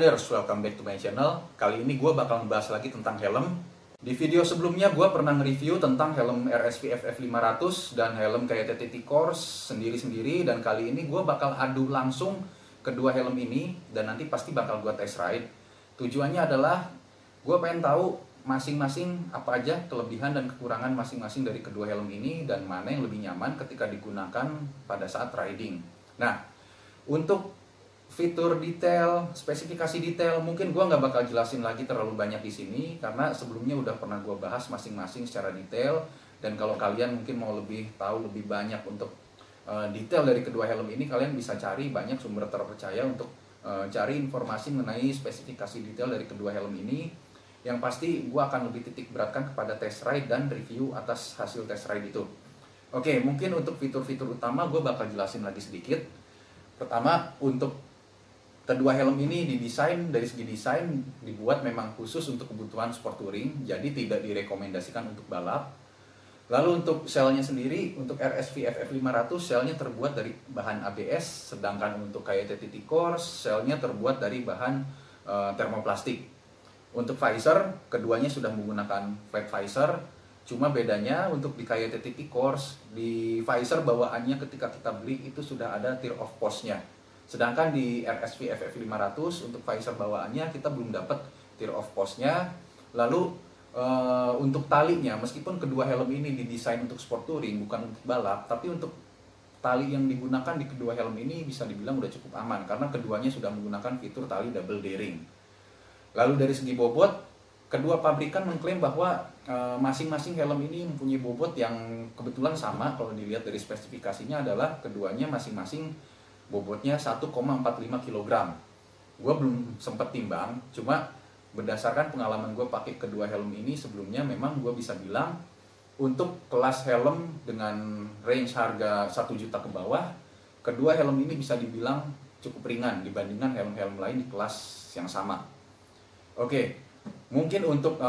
riders, welcome back to my channel. Kali ini gue bakal ngebahas lagi tentang helm. Di video sebelumnya gue pernah nge-review tentang helm RSV FF500 dan helm KYT Course sendiri-sendiri. Dan kali ini gue bakal adu langsung kedua helm ini dan nanti pasti bakal gue test ride. Tujuannya adalah gue pengen tahu masing-masing apa aja kelebihan dan kekurangan masing-masing dari kedua helm ini dan mana yang lebih nyaman ketika digunakan pada saat riding. Nah, untuk fitur detail, spesifikasi detail, mungkin gue nggak bakal jelasin lagi terlalu banyak di sini karena sebelumnya udah pernah gue bahas masing-masing secara detail. Dan kalau kalian mungkin mau lebih tahu lebih banyak untuk detail dari kedua helm ini, kalian bisa cari banyak sumber terpercaya untuk cari informasi mengenai spesifikasi detail dari kedua helm ini. Yang pasti gue akan lebih titik beratkan kepada test ride dan review atas hasil test ride itu. Oke, mungkin untuk fitur-fitur utama gue bakal jelasin lagi sedikit. Pertama, untuk kedua helm ini didesain, dari segi desain dibuat memang khusus untuk kebutuhan sport touring, jadi tidak direkomendasikan untuk balap. Lalu untuk selnya sendiri, untuk RSV FF500 selnya terbuat dari bahan ABS, sedangkan untuk KYT Course selnya terbuat dari bahan termoplastik. Untuk visor, keduanya sudah menggunakan flat visor, cuma bedanya untuk di KYT Course, di visor bawaannya ketika kita beli itu sudah ada tear of post-nya. Sedangkan di RSV FF500 untuk visor bawaannya kita belum dapat tear of post-nya. Lalu untuk talinya, meskipun kedua helm ini didesain untuk sport touring bukan untuk balap, tapi untuk tali yang digunakan di kedua helm ini bisa dibilang udah cukup aman karena keduanya sudah menggunakan fitur tali double D-ring. Lalu dari segi bobot, kedua pabrikan mengklaim bahwa masing-masing helm ini mempunyai bobot yang kebetulan sama. Kalau dilihat dari spesifikasinya adalah keduanya masing-masing bobotnya 1,45 kg. Gue belum sempat timbang, cuma berdasarkan pengalaman gue pakai kedua helm ini sebelumnya, memang gue bisa bilang untuk kelas helm dengan range harga 1 juta ke bawah, kedua helm ini bisa dibilang cukup ringan dibandingkan helm-helm lain di kelas yang sama. Oke, mungkin untuk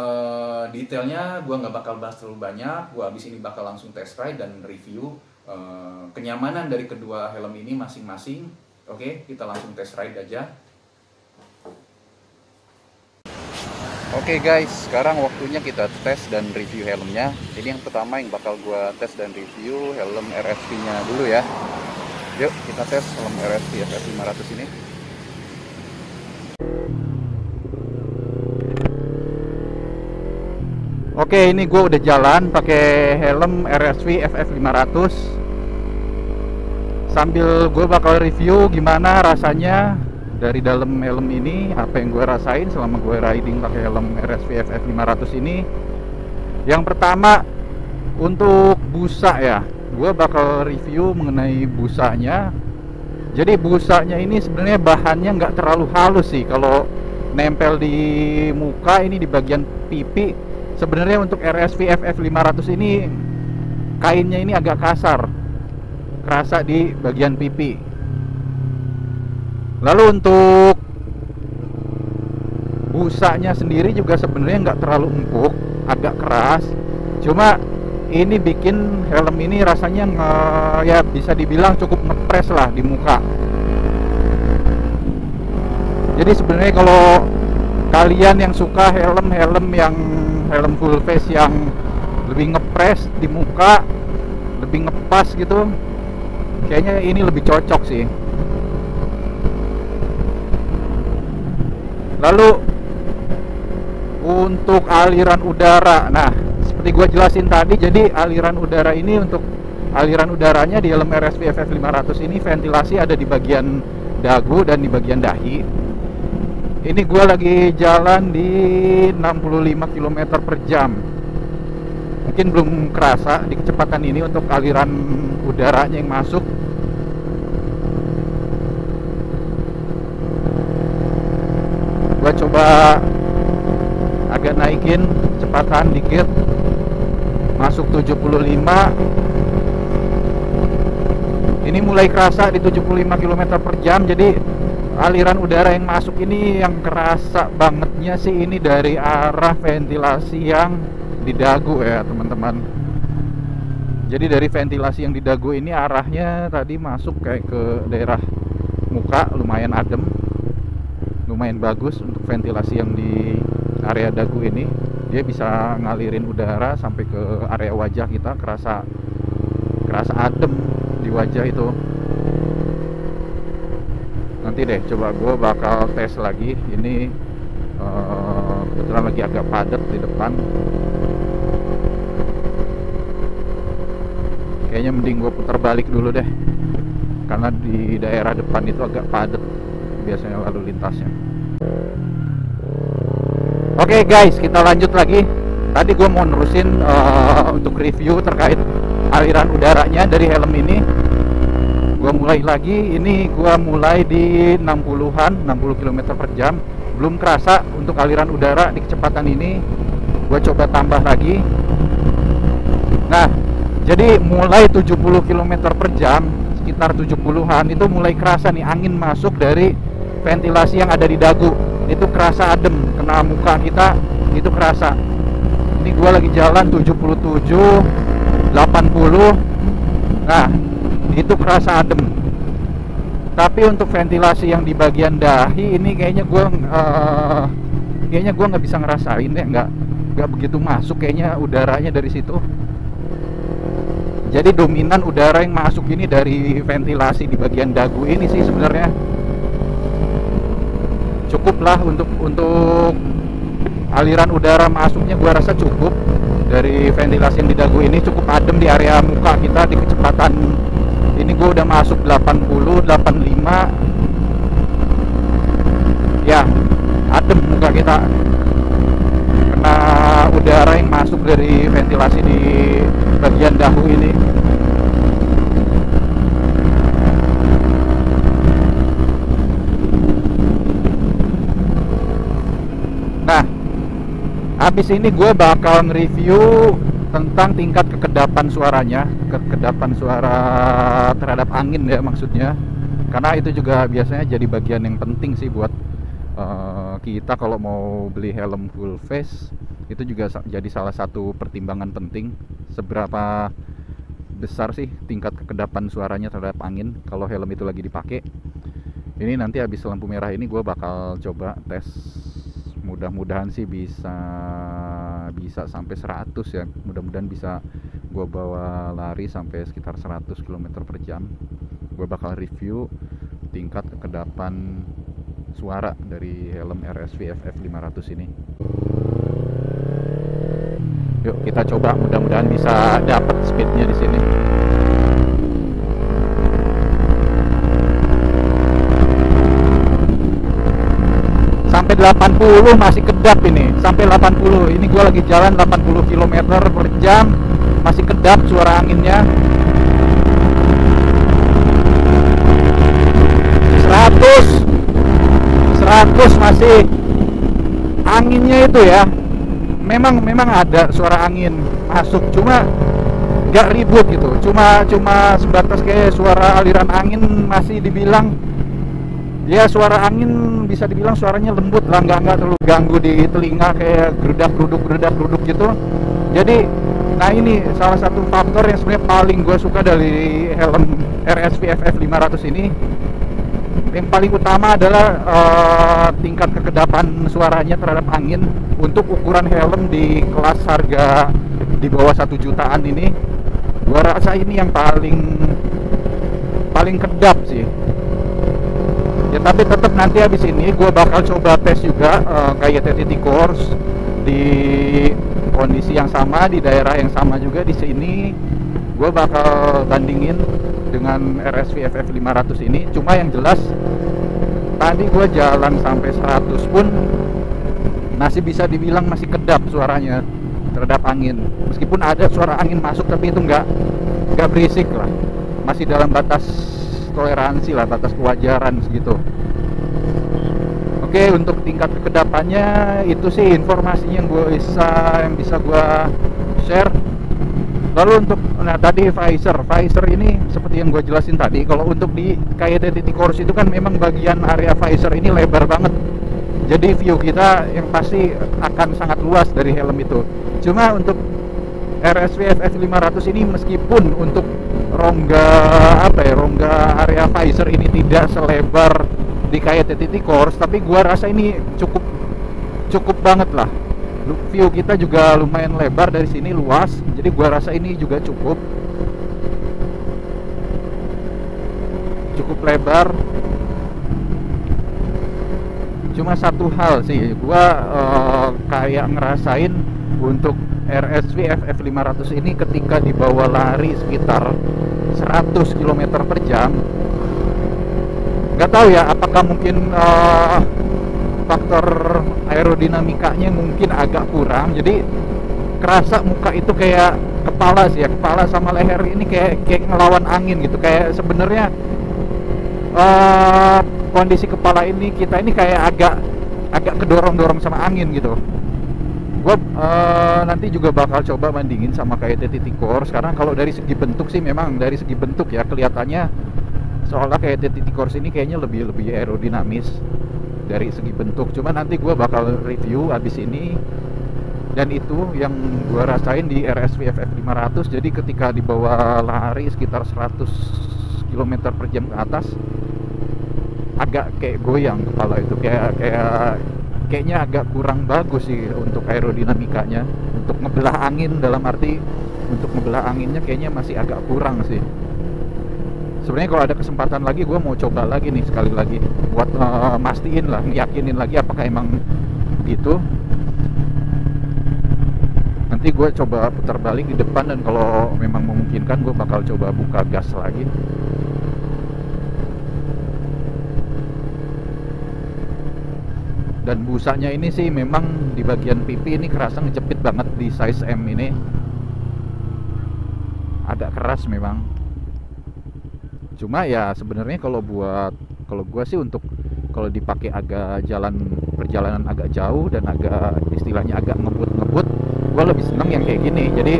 detailnya gue nggak bakal bahas terlalu banyak. Gue abis ini bakal langsung test ride dan review kenyamanan dari kedua helm ini masing-masing. Oke, kita langsung test ride aja. Oke guys, sekarang waktunya kita tes dan review helmnya. Jadi yang pertama yang bakal gua tes dan review helm RSV nya dulu ya. Yuk kita tes helm RSV FF500 ini. Oke, ini gue udah jalan pakai helm RSV FF500. Sambil gue bakal review gimana rasanya dari dalam helm ini, apa yang gue rasain selama gue riding pakai helm RSV FF500 ini. Yang pertama untuk busa ya, gue bakal review mengenai busanya. Jadi busanya ini sebenarnya bahannya nggak terlalu halus sih. Kalau nempel di muka ini di bagian pipi, sebenarnya untuk RSV FF500 ini kainnya ini agak kasar, kerasa di bagian pipi. Lalu untuk busanya sendiri juga sebenarnya nggak terlalu empuk, agak keras. Cuma ini bikin helm ini rasanya ya bisa dibilang cukup ngepres lah di muka. Jadi sebenarnya kalau kalian yang suka helm-helm yang helm full face yang lebih ngepres di muka, lebih ngepas gitu, kayaknya ini lebih cocok sih. Lalu untuk aliran udara, nah seperti gue jelasin tadi, jadi aliran udara ini, untuk aliran udaranya di helm RSV FF500 ini ventilasi ada di bagian dagu dan di bagian dahi. Ini gue lagi jalan di 65 km per jam. Mungkin belum kerasa di kecepatan ini untuk aliran udaranya yang masuk. Gue coba agak naikin kecepatan dikit, masuk 75. Ini mulai kerasa di 75 km per jam. Jadi aliran udara yang masuk ini yang kerasa bangetnya sih ini dari arah ventilasi yang di dagu ya teman-teman. Jadi dari ventilasi yang di dagu ini arahnya tadi masuk kayak ke daerah muka, lumayan adem. lumayan bagus untuk ventilasi yang di area dagu ini. Dia bisa ngalirin udara sampai ke area wajah kita, kerasa adem di wajah itu. Nanti deh coba gue bakal tes lagi. Ini kebetulan lagi agak padat di depan. Kayaknya mending gue putar balik dulu deh, karena di daerah depan itu agak padat biasanya lalu lintasnya. Oke guys, kita lanjut lagi. Tadi gue mau nerusin untuk review terkait aliran udaranya dari helm ini. Gue mulai lagi. Ini gue mulai di 60-an, 60 km per jam. Belum kerasa untuk aliran udara di kecepatan ini. Gue coba tambah lagi. Nah, jadi mulai 70 km per jam, sekitar 70-an itu mulai kerasa nih angin masuk dari ventilasi yang ada di dagu. Itu kerasa adem, kena muka kita itu kerasa. Ini gua lagi jalan 77, 80. Nah, itu kerasa adem. Tapi untuk ventilasi yang di bagian dahi ini kayaknya gua nggak bisa ngerasain deh, nggak begitu masuk kayaknya udaranya dari situ. Jadi dominan udara yang masuk ini dari ventilasi di bagian dagu ini sih sebenarnya. Cukuplah untuk aliran udara masuknya, gua rasa cukup dari ventilasi yang di dagu ini. Cukup adem di area muka kita di kecepatan ini. Gua udah masuk 80, 85 ya, adem muka kita karena udara yang masuk dari ventilasi di bagian dagu ini. Nah, habis ini gue bakal nge-review tentang tingkat kekedapan suaranya, kekedapan suara terhadap angin ya maksudnya. Karena itu juga biasanya jadi bagian yang penting sih buat kita kalau mau beli helm full face. Itu juga jadi salah satu pertimbangan penting, seberapa besar sih tingkat kekedapan suaranya terhadap angin kalau helm itu lagi dipakai. Ini nanti habis lampu merah ini gue bakal coba tes. Mudah-mudahan sih bisa sampai 100 ya. Mudah-mudahan bisa gue bawa lari sampai sekitar 100 km per jam. Gue bakal review tingkat kekedapan suara dari helm RSV FF500 ini. Yuk kita coba, mudah-mudahan bisa dapat speednya di sini. Sampai 80 masih kedap ini. Sampai 80. Ini gua lagi jalan 80 km per jam, masih kedap suara anginnya. 100 masih anginnya itu ya. Memang ada suara angin masuk, cuma nggak ribut gitu. Cuma sebatas kayak suara aliran angin, masih dibilang ya suara angin bisa dibilang suaranya lembut lah, nggak terlalu ganggu di telinga kayak gerudak-geruduk gitu. Jadi nah ini salah satu faktor yang sebenarnya paling gue suka dari helm RSV FF500 ini. Yang paling utama adalah tingkat kekedapan suaranya terhadap angin. Untuk ukuran helm di kelas harga di bawah 1 jutaan ini, gua rasa ini yang paling kedap sih ya. Tapi tetap nanti habis ini gua bakal coba tes juga kayak TTT Course di kondisi yang sama, di daerah yang sama juga. Di sini gua bakal bandingin dengan RSV FF500 ini. Cuma yang jelas tadi gue jalan sampai 100 pun masih bisa dibilang masih kedap suaranya terhadap angin. Meskipun ada suara angin masuk, tapi itu nggak berisik lah, masih dalam batas toleransi lah, batas kewajaran segitu. Oke, untuk tingkat kekedapannya itu sih informasinya yang bisa gue share. Lalu untuk tadi visor ini seperti yang gue jelasin tadi, kalau untuk di KYT Course itu kan memang bagian area visor ini lebar banget. Jadi view kita yang pasti akan sangat luas dari helm itu. Cuma untuk RSV FF500 ini, meskipun untuk rongga area visor ini tidak selebar di KYT Course, tapi gua rasa ini cukup banget lah. View kita juga lumayan lebar dari sini, luas, jadi gua rasa ini juga cukup lebar. Cuma satu hal sih, gua kayak ngerasain untuk RSV FF500 ini ketika dibawa lari sekitar 100 km per jam, nggak tahu ya apakah mungkin faktor aerodinamikanya mungkin agak kurang, jadi kerasa muka itu kayak kepala sih ya, kepala sama leher ini kayak ngelawan angin gitu, kayak sebenarnya kondisi kepala kita ini kayak agak kedorong sama angin gitu. Gue nanti juga bakal coba bandingin sama KYT Course, karena kalau dari segi bentuk sih memang dari segi bentuk ya kelihatannya seolah KYT Course ini kayaknya lebih aerodinamis dari segi bentuk. Cuma nanti gue bakal review abis ini, dan itu yang gue rasain di RSV FF500. Jadi ketika dibawa lari sekitar 100 km per jam ke atas, agak kayak goyang kepala itu, kayaknya agak kurang bagus sih untuk aerodinamikanya, untuk ngebelah angin, dalam arti untuk ngebelah anginnya kayaknya masih agak kurang sih. Sebenarnya kalau ada kesempatan lagi gue mau coba lagi nih sekali lagi buat mastiin lah, yakinin lagi apakah emang gitu. Nanti gue coba putar balik di depan, dan kalau memang memungkinkan gue bakal coba buka gas lagi. Dan busanya ini sih memang di bagian pipi ini kerasa ngejepit banget di size M ini, agak keras memang. Cuma ya sebenarnya kalau gua sih, untuk kalau dipakai agak perjalanan agak jauh dan agak istilahnya agak ngebut, gua lebih seneng yang kayak gini. Jadi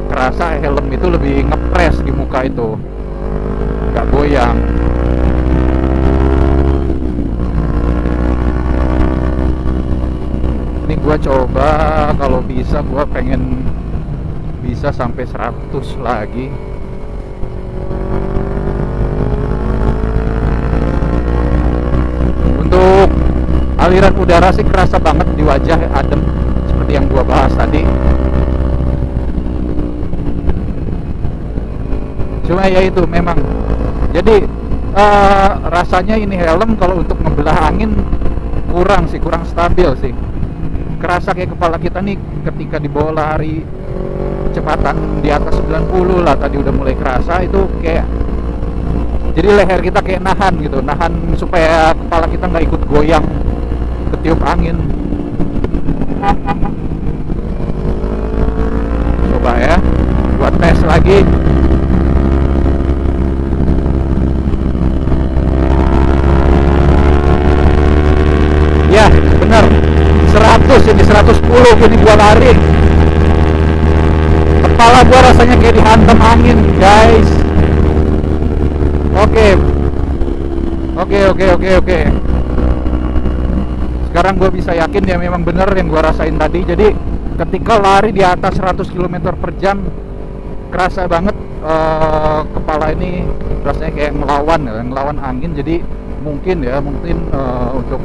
kerasa helm itu lebih ngepres di muka itu, nggak goyang. Ini gua coba, kalau bisa gua pengen bisa sampai 100 lagi. Untuk aliran udara sih kerasa banget di wajah, adem seperti yang gua bahas tadi. Cuma ya itu memang, jadi rasanya ini helm kalau untuk ngebelah angin kurang stabil sih. Kerasa kayak kepala kita nih ketika dibawa lari kecepatan di atas 90 lah, tadi udah mulai kerasa itu, kayak jadi leher kita kayak nahan supaya kepala kita nggak ikut goyang ketiup angin. Coba ya buat tes lagi. Ya benar, 100 ini 110 gini gua lari, kepala gua rasanya kayak dihantam angin guys. Oke. Sekarang gua bisa yakin ya memang bener yang gua rasain tadi. Jadi ketika lari di atas 100 km per jam kerasa banget kepala ini rasanya kayak ngelawan angin. Jadi mungkin untuk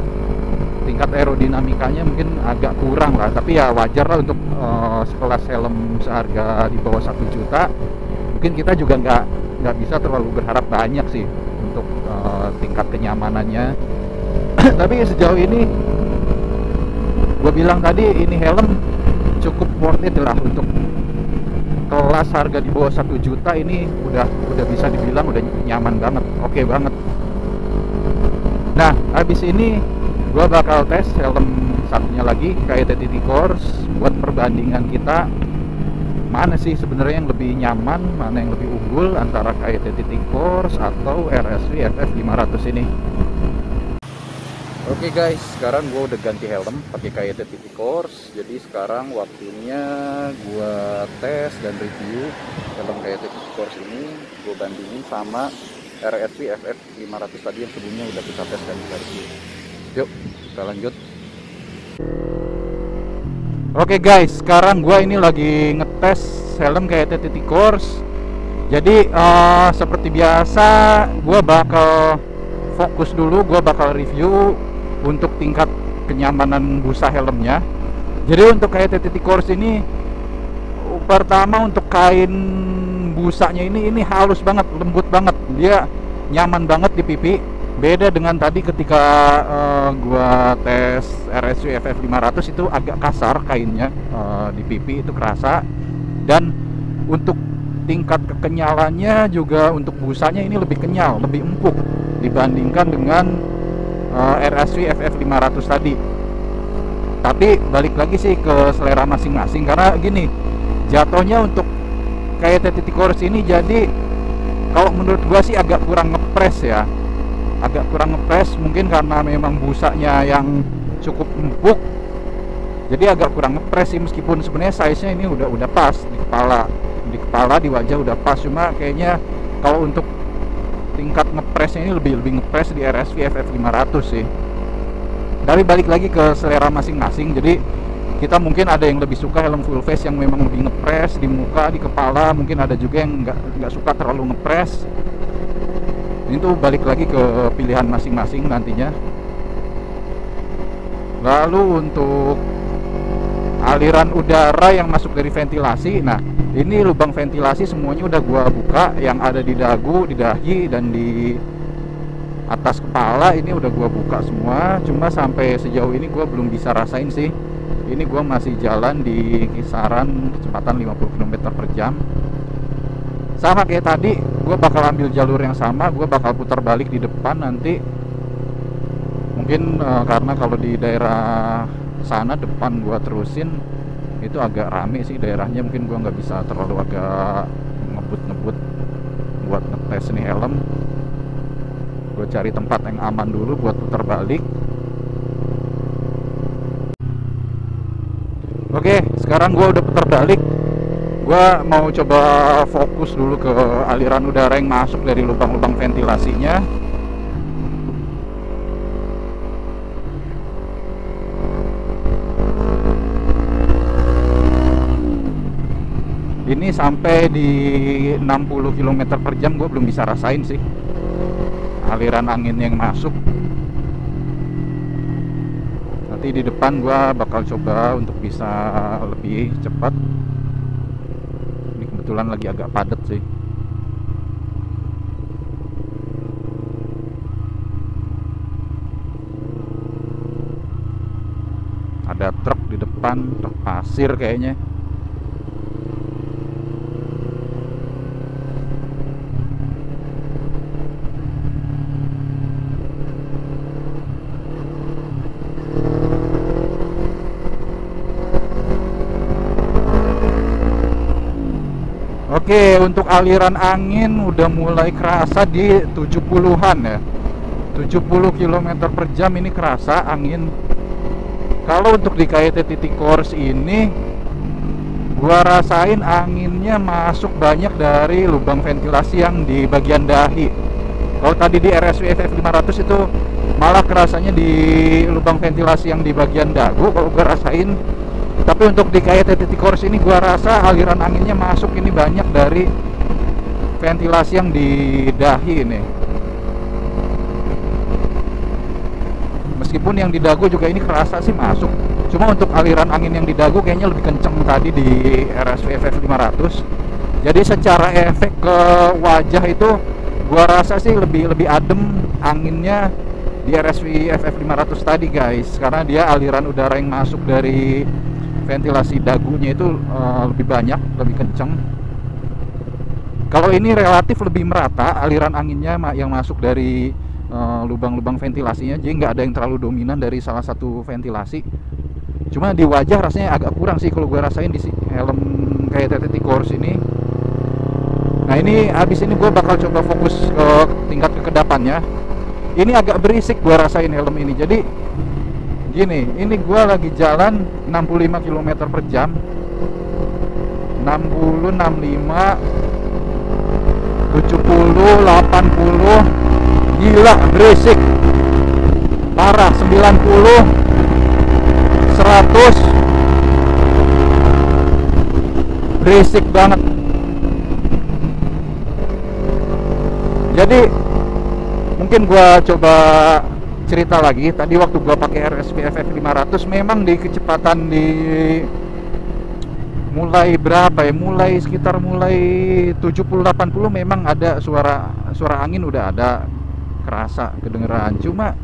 tingkat aerodinamikanya mungkin agak kurang lah, tapi ya wajar lah untuk sekelas helm seharga di bawah 1 juta. Mungkin kita juga nggak bisa terlalu berharap banyak sih untuk tingkat kenyamanannya. Tapi sejauh ini gue bilang tadi, ini helm cukup worth it lah untuk kelas harga di bawah 1 juta ini. Udah bisa dibilang udah nyaman banget, oke banget. Nah habis ini gue bakal tes helm satunya lagi, KYT Course, buat perbandingan kita mana sih sebenarnya yang lebih nyaman, mana yang lebih unggul antara KYT Course atau RSV FF500 ini. Oke guys, sekarang gue udah ganti helm pakai KYT Course. Jadi sekarang waktunya gue tes dan review helm KYT Course ini. Gue bandingin sama RSV FF500 tadi yang sebelumnya udah kita tes dan kita review. Yuk kita lanjut. Oke guys, sekarang gue ini lagi ngetes helm KYT Course. Jadi seperti biasa gue bakal fokus dulu, gue bakal review untuk tingkat kenyamanan busa helmnya. Jadi untuk KYT Course ini, pertama untuk kain busanya ini halus banget, lembut banget, dia nyaman banget di pipi. Beda dengan tadi ketika gua tes RSV FF 500 itu agak kasar kainnya, di pipi itu kerasa. Dan untuk tingkat kekenyalannya juga untuk busanya ini lebih kenyal, lebih empuk dibandingkan dengan RSV FF 500 tadi. Tapi balik lagi sih ke selera masing-masing, karena gini, jatuhnya untuk kayak TTT Course ini jadi kalau menurut gua sih agak kurang ngepres ya, agak kurang ngepres, mungkin karena memang busanya yang cukup empuk, jadi agak kurang ngepres sih. Meskipun sebenarnya size nya ini udah pas di kepala di wajah udah pas, cuma kayaknya kalau untuk tingkat ngepresnya ini lebih ngepres di RSV FF 500 sih. Tapi balik lagi ke selera masing-masing, jadi kita mungkin ada yang lebih suka helm full face yang memang lebih ngepres di muka, di kepala, mungkin ada juga yang nggak suka terlalu ngepres. Ini tuh balik lagi ke pilihan masing-masing nantinya. Lalu untuk aliran udara yang masuk dari ventilasi, nah ini lubang ventilasi semuanya udah gua buka, yang ada di dagu, di dahi, dan di atas kepala ini udah gua buka semua. Cuma sampai sejauh ini gua belum bisa rasain sih. Ini gua masih jalan di kisaran kecepatan 50 km per jam. Sama kayak tadi, gue bakal ambil jalur yang sama, gue bakal putar balik di depan nanti. Mungkin karena kalau di daerah sana depan gue terusin itu agak rame sih daerahnya, mungkin gue nggak bisa terlalu agak ngebut buat ngetes nih helm. Gue cari tempat yang aman dulu buat putar balik. Oke, sekarang gue udah putar balik. Gua mau coba fokus dulu ke aliran udara yang masuk dari lubang-lubang ventilasinya. Ini sampai di 60 km per jam gue belum bisa rasain sih aliran angin yang masuk. Nanti di depan gue bakal coba untuk bisa lebih cepat. Kebetulan lagi agak padat sih. Ada truk di depan, truk pasir kayaknya. Oke, untuk aliran angin udah mulai kerasa di 70-an ya. 70 km per jam ini kerasa angin. Kalau untuk di KYT Course ini gua rasain anginnya masuk banyak dari lubang ventilasi yang di bagian dahi. Kalau tadi di RSV FF 500 itu malah kerasanya di lubang ventilasi yang di bagian dagu kalau gua rasain. Tapi untuk di KYT Course ini gua rasa aliran anginnya masuk ini banyak dari ventilasi yang di dahi ini. Meskipun yang di dagu juga ini kerasa sih masuk. Cuma untuk aliran angin yang di dagu kayaknya lebih kenceng tadi di RSV FF 500. Jadi secara efek ke wajah itu gua rasa sih lebih adem anginnya di RSV FF 500 tadi guys, karena dia aliran udara yang masuk dari ventilasi dagunya itu lebih banyak, lebih kenceng. Kalau ini relatif lebih merata aliran anginnya yang masuk dari lubang-lubang ventilasinya, jadi nggak ada yang terlalu dominan dari salah satu ventilasi. Cuma di wajah rasanya agak kurang sih kalau gue rasain di helm kayak TTT Course ini. Nah ini habis ini gue bakal coba fokus ke tingkat kekedapannya. Ini agak berisik gue rasain helm ini. Jadi gini, ini gue lagi jalan 65 km per jam, 60, 65, 70, 80, gila berisik parah. 90, 100, berisik banget. Jadi mungkin gua coba cerita lagi. Tadi waktu gua pakai RSV FF 500 memang di kecepatan di mulai berapa ya? Mulai 70-80 memang ada suara angin, udah ada kerasa kedengeran. Cuma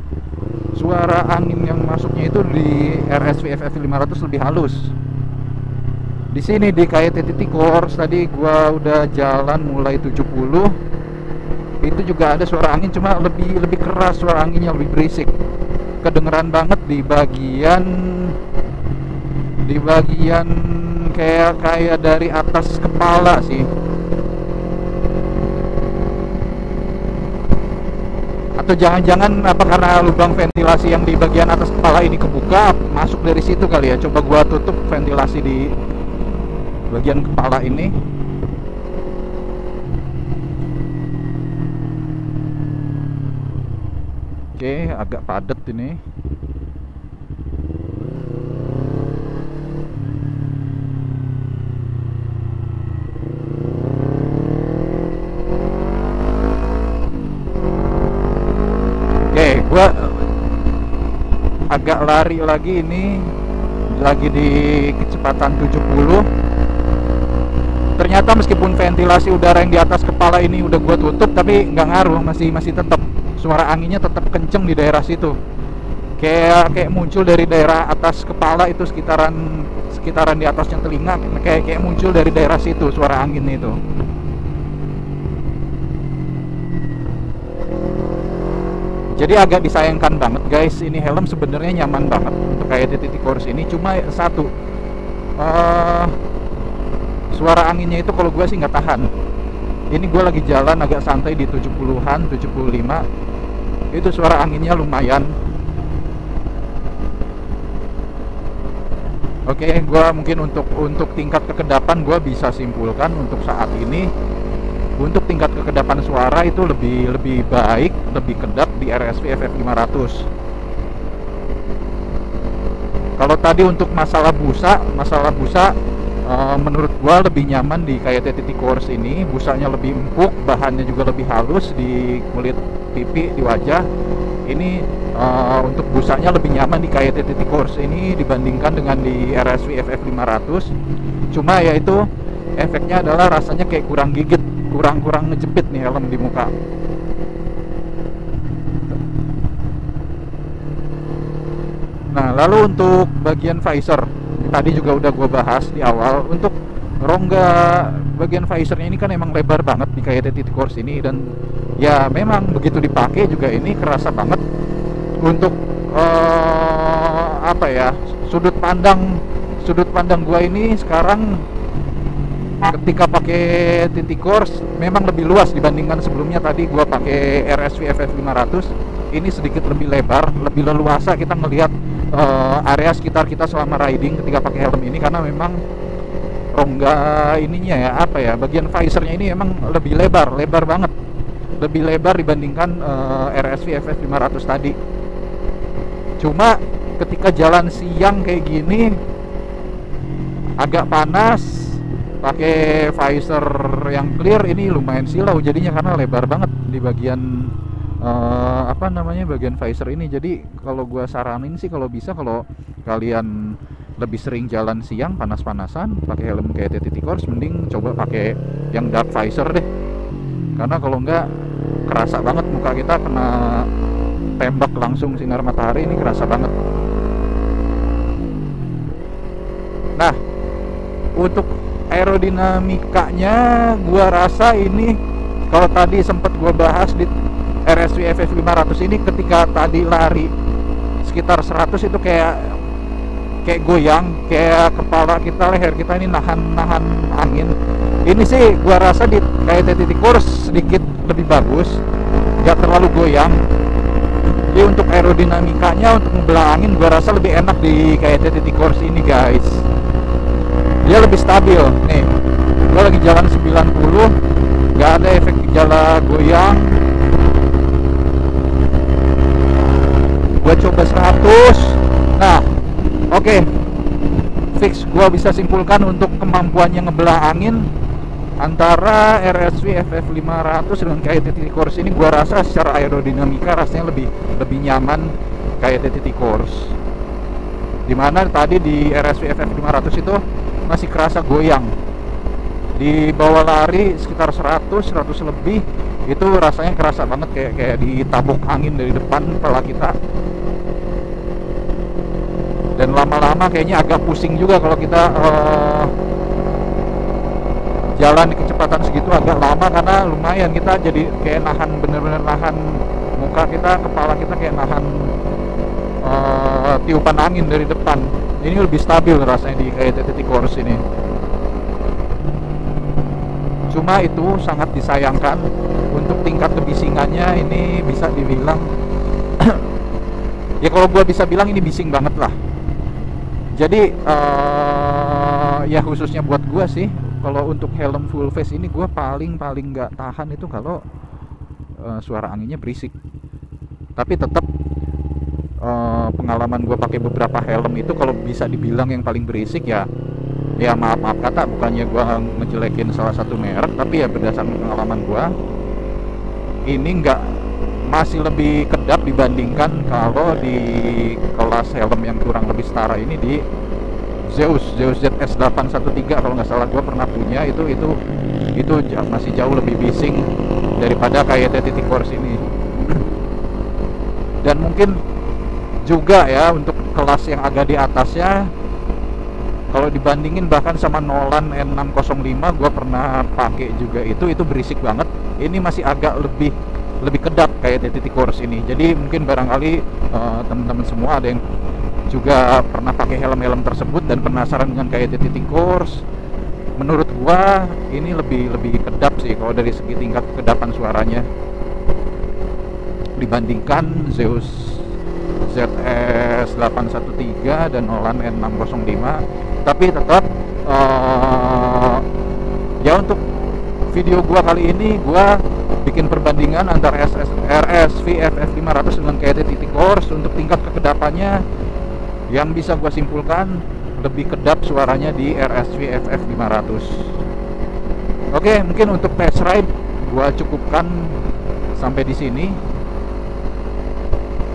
suara angin yang masuknya itu di RSV FF 500 lebih halus. Di sini di KYT Course tadi gua udah jalan mulai 70, itu juga ada suara angin, cuma lebih keras, suara anginnya lebih berisik, kedengeran banget di bagian kayak dari atas kepala sih. Atau jangan-jangan apa karena lubang ventilasi yang di bagian atas kepala ini kebuka, masuk dari situ kali ya. Coba gua tutup ventilasi di bagian kepala ini. Oke, agak padat ini. Oke, gua agak lari lagi ini, lagi di kecepatan 70. Ternyata meskipun ventilasi udara yang di atas kepala ini udah gua tutup, tapi nggak ngaruh, masih tetap suara anginnya tetap kenceng di daerah situ. Kayak muncul dari daerah atas kepala itu, sekitaran di atasnya telinga, kayak muncul dari daerah situ suara angin itu. Jadi agak disayangkan banget guys, ini helm sebenarnya nyaman banget untuk kayak titik course ini. Cuma satu, suara anginnya itu kalau gue sih nggak tahan. Ini gue lagi jalan agak santai di 70-an, 75, itu suara anginnya lumayan. Oke, gue mungkin untuk tingkat kekedapan gue bisa simpulkan untuk saat ini, untuk tingkat kekedapan suara itu lebih baik, lebih kedap di RSV FF 500. Kalau tadi untuk masalah busa menurut gua lebih nyaman di KYT Course ini. Busanya lebih empuk, bahannya juga lebih halus di kulit pipi, di wajah. Ini untuk busanya lebih nyaman di KYT Course ini dibandingkan dengan di RSV FF 500. Cuma ya itu efeknya adalah rasanya kayak kurang gigit, kurang ngejepit nih helm di muka. Nah, lalu untuk bagian visor tadi juga udah gue bahas di awal. Untuk rongga bagian visornya ini kan emang lebar banget di KYT Course ini, dan ya memang begitu dipakai juga ini kerasa banget. Untuk apa ya, sudut pandang gue ini sekarang ketika pakai titik course memang lebih luas dibandingkan sebelumnya. Tadi gua pakai RSV FF 500, ini sedikit lebih lebar, lebih leluasa kita ngelihat area sekitar kita selama riding ketika pakai helm ini, karena memang rongga ininya ya, apa ya, bagian visornya ini emang lebih lebar banget, lebih lebar dibandingkan RSV FF 500 tadi. Cuma ketika jalan siang kayak gini agak panas, pakai visor yang clear ini lumayan silau jadinya karena lebar banget di bagian bagian visor ini. Jadi kalau gua saranin sih, kalau bisa, kalau kalian lebih sering jalan siang panas-panasan pakai helm kayak titik course, mending coba pakai yang dark visor deh, karena kalau enggak kerasa banget muka kita kena tembak langsung sinar matahari, ini kerasa banget. Nah, untuk aerodinamikanya gua rasa ini, kalau tadi sempat gua bahas di RSV FF 500 ini, ketika tadi lari sekitar 100 itu kayak goyang, kayak kepala kita, leher kita ini nahan angin. Ini sih gua rasa di kayak titik course sedikit lebih bagus, gak terlalu goyang. Jadi untuk aerodinamikanya, untuk ngebelah angin, gua rasa lebih enak di kayak titik course ini guys. Dia lebih stabil. Nih, gua lagi jalan 90, gak ada efek gejala goyang. Gua coba 100. Nah, oke. Fix gua bisa simpulkan untuk kemampuannya ngebelah angin Antara RSV FF500 dengan KTT Course ini gua rasa secara aerodinamika rasanya lebih nyaman KTT Course. Dimana tadi di RSV FF500 itu masih kerasa goyang. Di bawah lari sekitar 100 lebih itu rasanya kerasa banget kayak ditabuk angin dari depan kepala kita. Dan lama-lama kayaknya agak pusing juga kalau kita jalan di kecepatan segitu agak lama, karena lumayan kita jadi kayak nahan, bener-bener nahan muka kita, kepala kita kayak nahan tiupan angin dari depan. Ini lebih stabil rasanya di KTT Course ini. Cuma itu sangat disayangkan untuk tingkat kebisingannya ini bisa dibilang ya kalau gua bisa bilang ini bising banget lah. Jadi ya khususnya buat gua sih, kalau untuk helm full face ini gua paling nggak tahan itu kalau suara anginnya berisik. Tapi tetap pengalaman gue pakai beberapa helm itu kalau bisa dibilang yang paling berisik ya maaf kata, bukannya gue ngejelekin salah satu merek, tapi ya berdasarkan pengalaman gue ini masih lebih kedap dibandingkan kalau di kelas helm yang kurang lebih setara ini di Zeus ZS813 kalau nggak salah gue pernah punya. Itu masih jauh lebih bising daripada kayak KTT Course ini. Dan mungkin juga ya untuk kelas yang agak di atasnya, kalau dibandingin bahkan sama Nolan N605 gue pernah pakai juga, itu berisik banget. Ini masih agak lebih kedap kayak KTT Course ini. Jadi mungkin barangkali teman-teman semua ada yang juga pernah pakai helm-helm tersebut dan penasaran dengan kayak KTT Course. Menurut gua ini lebih kedap sih kalau dari segi tingkat kekedapan suaranya dibandingkan Zeus ZS813 dan Nolan N605. Tapi tetap ya untuk video gua kali ini gua bikin perbandingan antara RSV FF500 dengan KTT Course. Untuk tingkat kekedapannya yang bisa gua simpulkan lebih kedap suaranya di RSV FF500. Oke, mungkin untuk test ride gua cukupkan sampai di sini.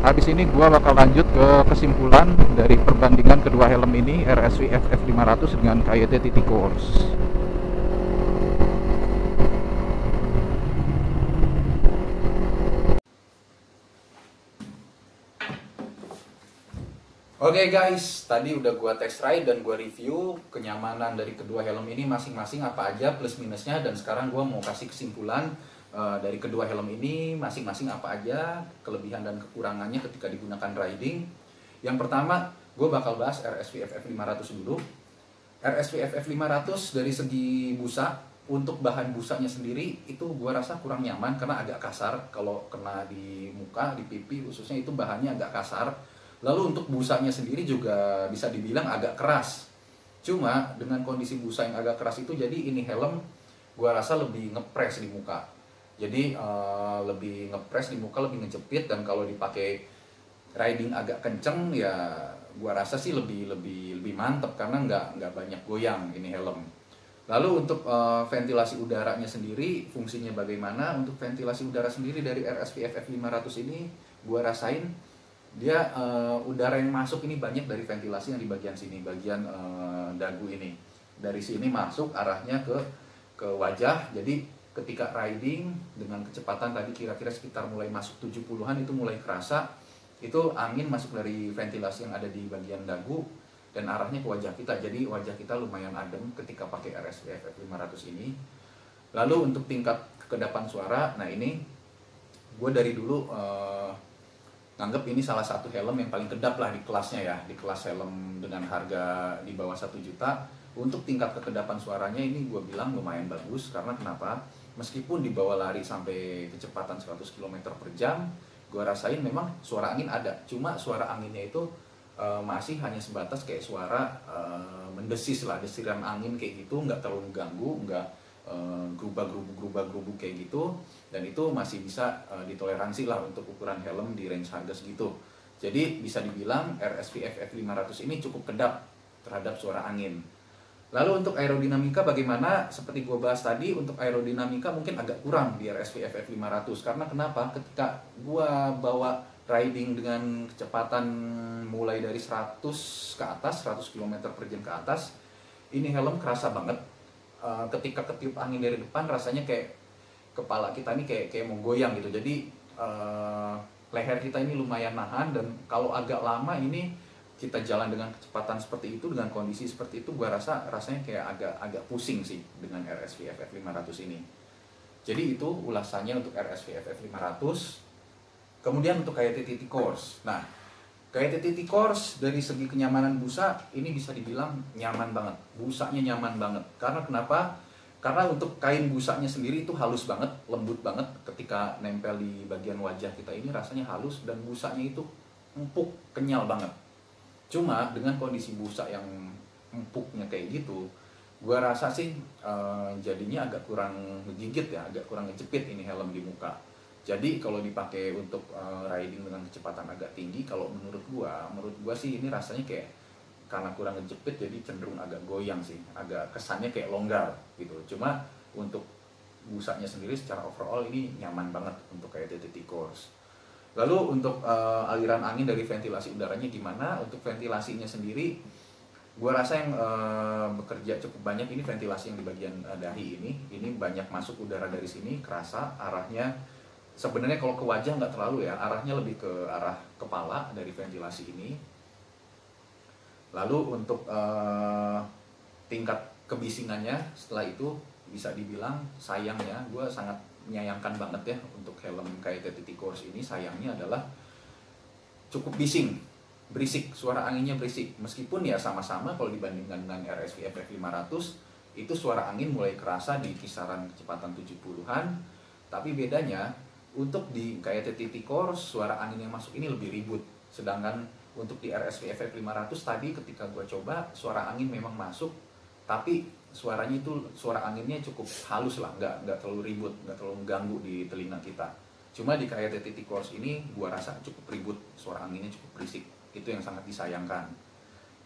Habis ini gua bakal lanjut ke kesimpulan dari perbandingan kedua helm ini, RSV FF500 dengan KTT Course. Oke guys, tadi udah gua test ride dan gua review kenyamanan dari kedua helm ini masing-masing apa aja plus minusnya, dan sekarang gua mau kasih kesimpulan dari kedua helm ini masing-masing apa aja kelebihan dan kekurangannya ketika digunakan riding. Yang pertama, gue bakal bahas RSV FF500 dulu. RSV FF500 dari segi busa, untuk bahan busanya sendiri itu gue rasa kurang nyaman karena agak kasar. Kalau kena di muka, di pipi khususnya, itu bahannya agak kasar. Lalu untuk busanya sendiri juga bisa dibilang agak keras. Cuma dengan kondisi busa yang agak keras itu, jadi ini helm gue rasa lebih ngepres di muka. Jadi lebih ngepres di muka, lebih ngejepit, dan kalau dipakai riding agak kenceng ya gua rasa sih lebih mantep karena nggak banyak goyang ini helm. Lalu untuk ventilasi udaranya sendiri fungsinya bagaimana? Untuk ventilasi udara sendiri dari RSV FF500 ini gua rasain dia udara yang masuk ini banyak dari ventilasi yang di bagian sini, bagian dagu ini. Dari sini masuk arahnya ke wajah. Jadi ketika riding dengan kecepatan tadi kira-kira sekitar mulai masuk 70-an itu mulai kerasa itu angin masuk dari ventilasi yang ada di bagian dagu dan arahnya ke wajah kita. Jadi wajah kita lumayan adem ketika pakai RSV FF500 ini. Lalu untuk tingkat kekedapan suara, nah ini gue dari dulu nganggep ini salah satu helm yang paling kedap lah di kelasnya ya, di kelas helm dengan harga di bawah 1 juta. Untuk tingkat kekedapan suaranya ini gue bilang lumayan bagus, karena kenapa? Meskipun dibawa lari sampai kecepatan 100 km per jam, gue rasain memang suara angin ada. Cuma suara anginnya itu masih hanya sebatas kayak suara mendesis lah, desiran angin kayak gitu, nggak terlalu mengganggu, nggak gerubah-gerubuk kayak gitu. Dan itu masih bisa ditoleransi lah untuk ukuran helm di range harga segitu. Jadi bisa dibilang RSV FF500 ini cukup kedap terhadap suara angin. Lalu untuk aerodinamika bagaimana? Seperti gue bahas tadi, untuk aerodinamika mungkin agak kurang di RSV FF500. Karena kenapa? Ketika gue bawa riding dengan kecepatan mulai dari 100 ke atas, 100 km per jam ke atas, ini helm kerasa banget. Ketika ketiup angin dari depan, rasanya kayak kepala kita ini kayak mau goyang gitu. Jadi leher kita ini lumayan nahan, dan kalau agak lama ini kita jalan dengan kecepatan seperti itu, dengan kondisi seperti itu, gua rasanya kayak agak pusing sih dengan RSV FF500 ini. Jadi itu ulasannya untuk RSV FF500. Kemudian untuk KYT T-Course. Nah, KYT T-Course dari segi kenyamanan busa ini bisa dibilang nyaman banget. Busanya nyaman banget. Karena kenapa? Karena untuk kain busanya sendiri itu halus banget, lembut banget. Ketika nempel di bagian wajah kita ini rasanya halus, dan busanya itu empuk, kenyal banget. Cuma dengan kondisi busa yang empuknya kayak gitu, gua rasa sih jadinya agak kurang ngegigit ya, agak kurang ngejepit ini helm di muka. Jadi kalau dipakai untuk riding dengan kecepatan agak tinggi, kalau menurut gua sih ini rasanya kayak karena kurang ngejepit jadi cenderung agak goyang sih, agak kesannya kayak longgar gitu. Cuma untuk busanya sendiri secara overall ini nyaman banget untuk kayak TTT Course. Lalu untuk aliran angin dari ventilasi udaranya gimana? Untuk ventilasinya sendiri, gue rasa yang bekerja cukup banyak ini ventilasi yang di bagian dahi ini banyak masuk udara dari sini, kerasa arahnya. Sebenarnya kalau ke wajah nggak terlalu ya, arahnya lebih ke arah kepala dari ventilasi ini. Lalu untuk tingkat kebisingannya setelah itu bisa dibilang sayangnya gue sangat menyayangkan banget ya untuk helm kayak TTT Course ini. Sayangnya adalah cukup bising, berisik, suara anginnya berisik. Meskipun ya sama-sama kalau dibandingkan dengan RSV FF500 itu suara angin mulai kerasa di kisaran kecepatan 70-an. Tapi bedanya untuk di kayak TTT Course suara angin yang masuk ini lebih ribut. Sedangkan untuk di RSV FF500 tadi ketika gue coba suara angin memang masuk, tapi suaranya itu, suara anginnya cukup halus lah, nggak terlalu ribut, nggak terlalu mengganggu di telinga kita. Cuma di KYT T-Course ini gua rasa cukup ribut, suara anginnya cukup berisik. Itu yang sangat disayangkan.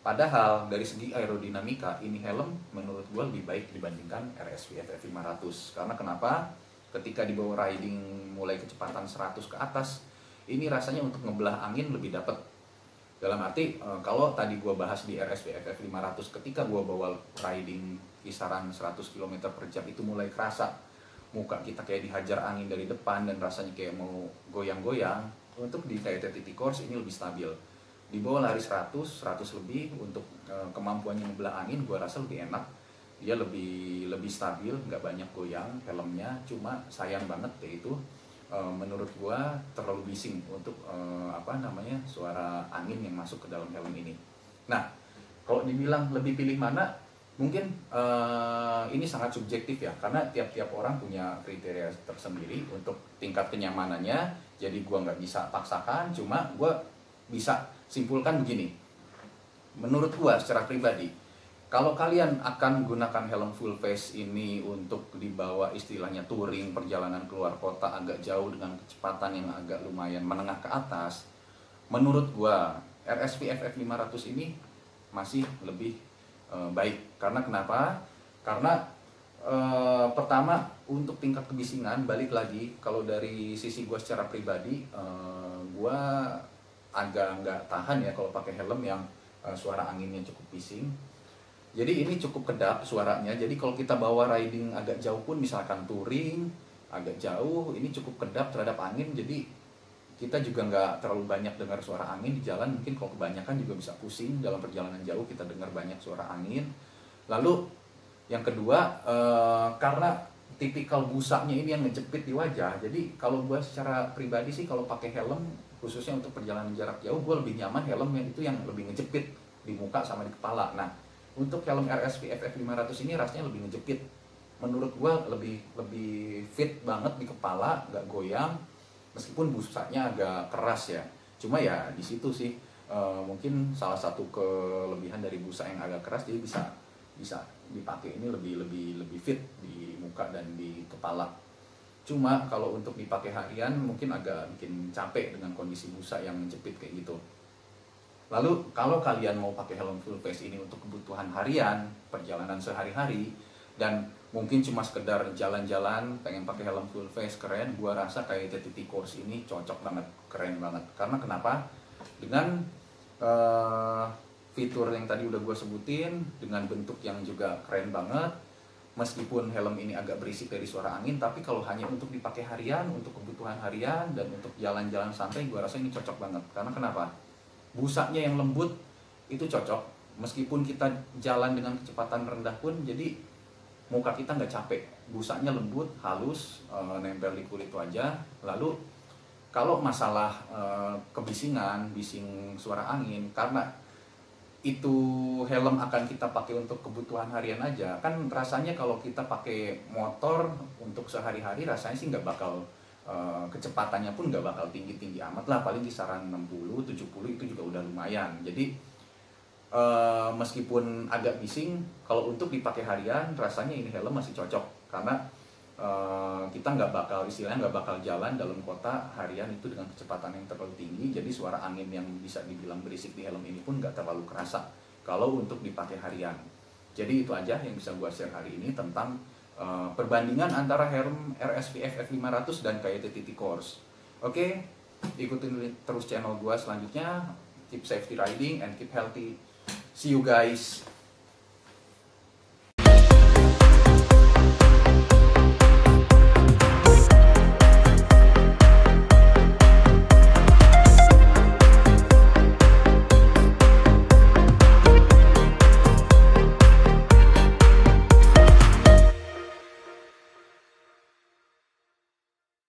Padahal dari segi aerodinamika ini helm menurut gua lebih baik dibandingkan RSV FF500. Karena kenapa? Ketika dibawa riding mulai kecepatan 100 ke atas, ini rasanya untuk ngebelah angin lebih dapat. Dalam arti kalau tadi gua bahas di RSV FF500 ketika gua bawa riding kisaran 100 km per jam itu mulai kerasa muka kita kayak dihajar angin dari depan dan rasanya kayak mau goyang-goyang. Untuk di KYT T-Course ini lebih stabil. Di bawah lari 100 lebih untuk kemampuannya membelah angin gua rasa lebih enak. Dia lebih stabil, nggak banyak goyang helmnya. Cuma sayang banget yaitu menurut gua terlalu bising untuk suara angin yang masuk ke dalam helm ini. Nah, kalau dibilang lebih pilih mana, mungkin ini sangat subjektif ya, karena tiap-tiap orang punya kriteria tersendiri untuk tingkat kenyamanannya. Jadi gua nggak bisa paksakan, cuma gua bisa simpulkan begini. Menurut gua secara pribadi, kalau kalian akan gunakan helm full face ini untuk dibawa istilahnya touring, perjalanan keluar kota agak jauh dengan kecepatan yang agak lumayan menengah ke atas, menurut gua RSV FF500 ini masih lebih baik. Karena kenapa? Karena pertama untuk tingkat kebisingan, balik lagi kalau dari sisi gua secara pribadi, gua agak nggak tahan ya kalau pakai helm yang suara anginnya cukup bising. Jadi ini cukup kedap suaranya. Jadi kalau kita bawa riding agak jauh pun, misalkan touring agak jauh, ini cukup kedap terhadap angin. Jadi kita juga nggak terlalu banyak dengar suara angin di jalan. Mungkin kalau kebanyakan juga bisa pusing dalam perjalanan jauh kita dengar banyak suara angin. Lalu yang kedua, karena tipikal busanya ini yang ngejepit di wajah. Jadi kalau gue secara pribadi sih kalau pakai helm khususnya untuk perjalanan jarak jauh, gue lebih nyaman helm yang itu yang lebih ngejepit di muka sama di kepala. Nah, untuk helm RSV FF500 ini rasanya lebih ngejepit. Menurut gua lebih fit banget di kepala, nggak goyang. Meskipun busanya agak keras ya. Cuma ya di situ sih mungkin salah satu kelebihan dari busa yang agak keras, jadi bisa dipakai ini lebih fit di muka dan di kepala. Cuma kalau untuk dipakai harian mungkin agak bikin capek dengan kondisi busa yang menjepit kayak gitu. Lalu kalau kalian mau pakai helm full face ini untuk kebutuhan harian, perjalanan sehari-hari, dan mungkin cuma sekedar jalan-jalan pengen pakai helm full face keren, gua rasa kayak TTT Course ini cocok banget, keren banget. Karena kenapa? Dengan fitur yang tadi udah gua sebutin, dengan bentuk yang juga keren banget, meskipun helm ini agak berisik dari suara angin, tapi kalau hanya untuk dipakai harian, untuk kebutuhan harian dan untuk jalan-jalan santai, gua rasa ini cocok banget. Karena kenapa? Busanya yang lembut itu cocok, meskipun kita jalan dengan kecepatan rendah pun, jadi muka kita nggak capek. Busanya lembut, halus, nempel di kulit wajah. Lalu kalau masalah kebisingan, bising suara angin, karena itu helm akan kita pakai untuk kebutuhan harian aja, kan rasanya kalau kita pakai motor untuk sehari-hari rasanya sih nggak bakal kecepatannya pun nggak bakal tinggi-tinggi amat lah, paling kisaran 60-70 itu juga udah lumayan. Jadi meskipun agak bising, kalau untuk dipakai harian rasanya ini helm masih cocok, karena kita nggak bakal, istilahnya nggak bakal jalan dalam kota harian itu dengan kecepatan yang terlalu tinggi, jadi suara angin yang bisa dibilang berisik di helm ini pun nggak terlalu kerasa kalau untuk dipakai harian. Jadi itu aja yang bisa gua share hari ini tentang perbandingan antara helm RSV FF500 dan KYT Course. Oke, ikutin terus channel gua selanjutnya. Keep safety riding and keep healthy. See you guys.